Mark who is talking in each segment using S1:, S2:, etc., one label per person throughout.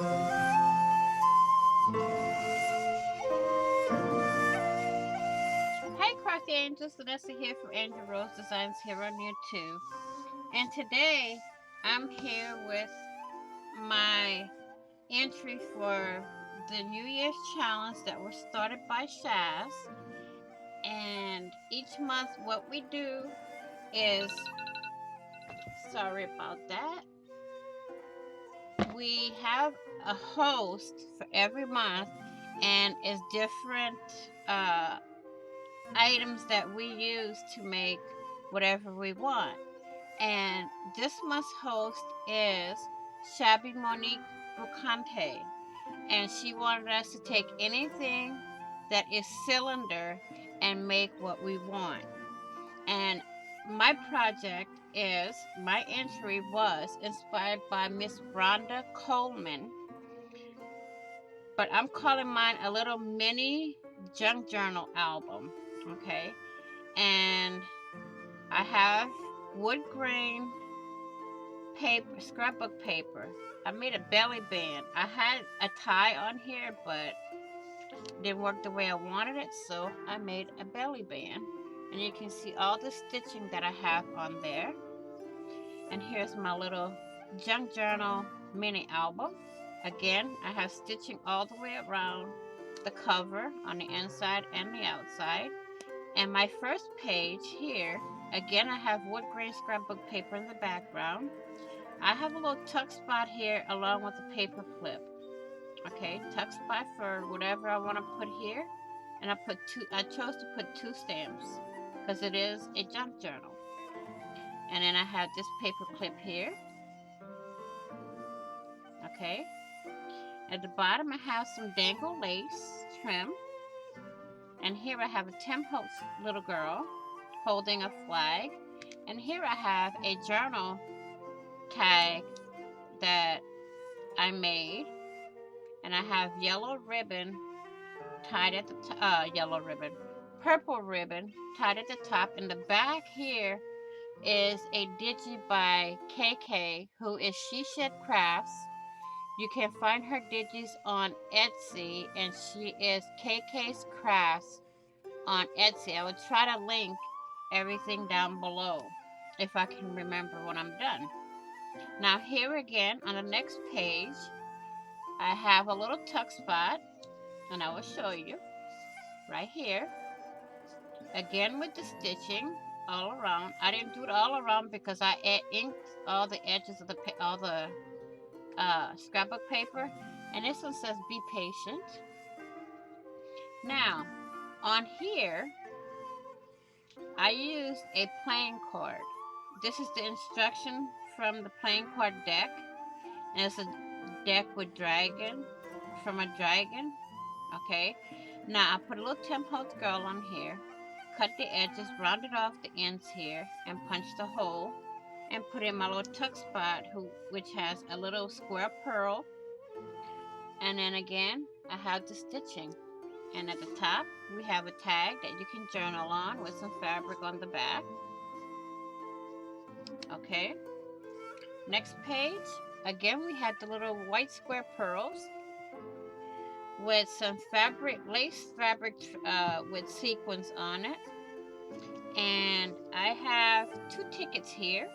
S1: Hi, Crafty Angels. Vanessa here from AngelRose Designs here on YouTube. And today I'm here with my entry for the New Year's challenge that was started by Shaz. And each month, what we do is, sorry about that, we have a host for every month, and it's different uh, items that we use to make whatever we want. And this month's host is Shabby Monique Bucante. And she wanted us to take anything that is cylinder and make what we want. And my project is, my entry was inspired by Miss Rhonda Coleman, but I'm calling mine a little mini junk journal album. Okay. And I have wood grain paper, scrapbook paper. I made a belly band. I had a tie on here, but it didn't work the way I wanted it, so I made a belly band. And you can see all the stitching that I have on there. And here's my little junk journal mini album. Again, I have stitching all the way around the cover on the inside and the outside. And my first page here, again, I have wood grain scrapbook paper in the background. I have a little tuck spot here along with a paper clip. Okay, tuck spot for whatever I want to put here. And I chose to put two stamps because it is a junk journal. And then I have this paper clip here. Okay. At the bottom I have some dangle lace trim. And here I have a Tim Holtz little girl holding a flag. And here I have a journal tag that I made, and I have yellow ribbon tied at the purple ribbon tied at the top. In the back here is a digi by KK, who is She Shed Crafts. You can find her digis on Etsy, and she is KK's Crafts on Etsy. I will try to link everything down below if I can remember when I'm done. Now here again on the next page, I have a little tuck spot, and I will show you right here. Again with the stitching all around. I didn't do it all around because I inked all the edges of all the scrapbook paper. And this one says be patient. Now on here, I used a playing card. This is the instruction from the playing card deck. And it's a deck with dragon, from a dragon. Okay. Now I put a little Tim Holtz girl on here, cut the edges, rounded off the ends here, and punched a hole, and put in my little tuck spot, which has a little square pearl. And then again, I have the stitching. And at the top, we have a tag that you can journal on with some fabric on the back. Okay. Next page, again, we had the little white square pearls with some fabric, lace fabric with sequins on it. And I have two tickets here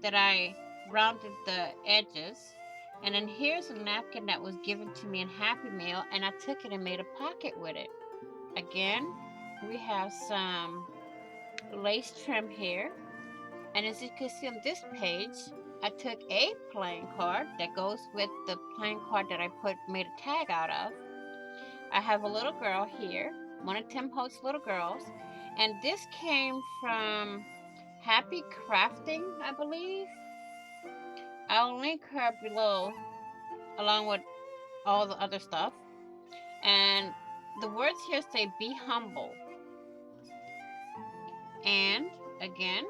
S1: that I rounded the edges. And then here's a napkin that was given to me in Happy Meal, and I took it and made a pocket with it. Again, we have some lace trim here. And as you can see on this page, I took a playing card that goes with the playing card that I made a tag out of. I have a little girl here, one of Tim Holtz's little girls, and this came from Happy Crafting, I believe. I'll link her below along with all the other stuff. And the words here say be humble. And again,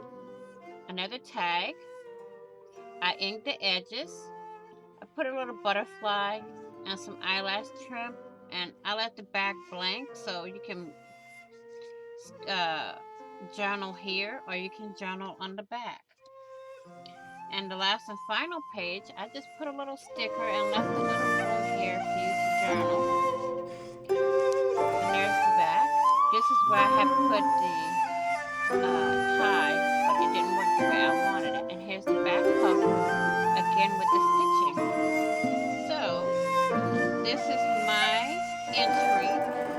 S1: another tag. I inked the edges. I put a little butterfly and some eyelash trim, and I left the back blank so you can journal here or you can journal on the back. And the last and final page, I just put a little sticker and left a little room here for you to journal. And there's the back. This is where I had put the tie, but it didn't work the way I wanted it. And here's the back cover, again with the stitching. So, this is my entry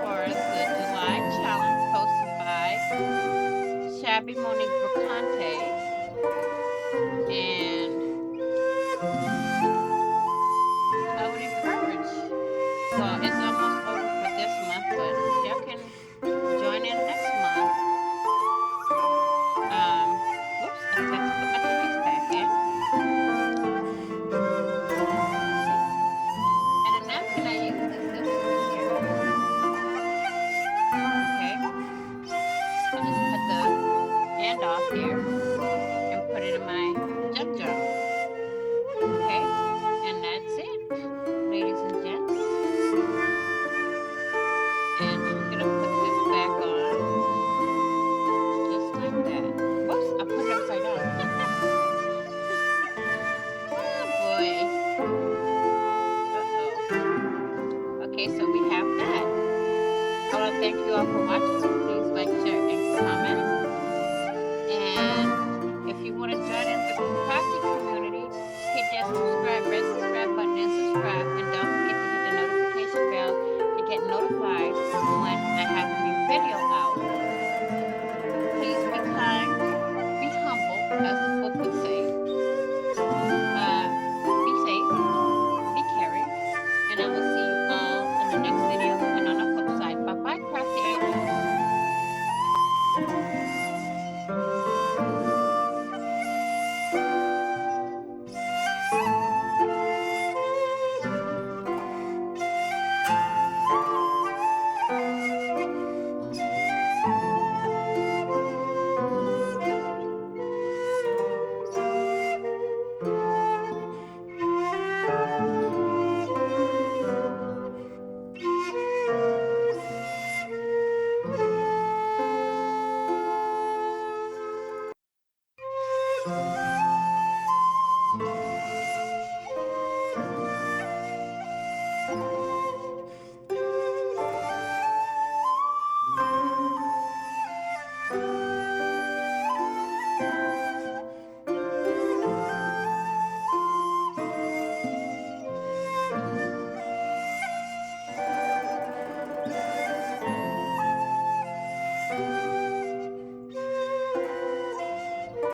S1: for the July challenge posted by Shabby Monique Bacante. And I would encourage, well, it's almost over for this month, but y'all can join in next month. Whoops, I forgot to put my tickets back in. See? And the napkin I use is this one here. Okay. I just cut the end off here and put it in my junk journal. Okay. And that's it, ladies and gents. And I'm gonna put this back on just like that. Whoops, I put it upside down. Oh boy. Uh-oh. Okay, so we have that. I want to thank you all for watching. Please like, share, and comment. And if you want to join in the crafty community, hit that red subscribe button and subscribe. And don't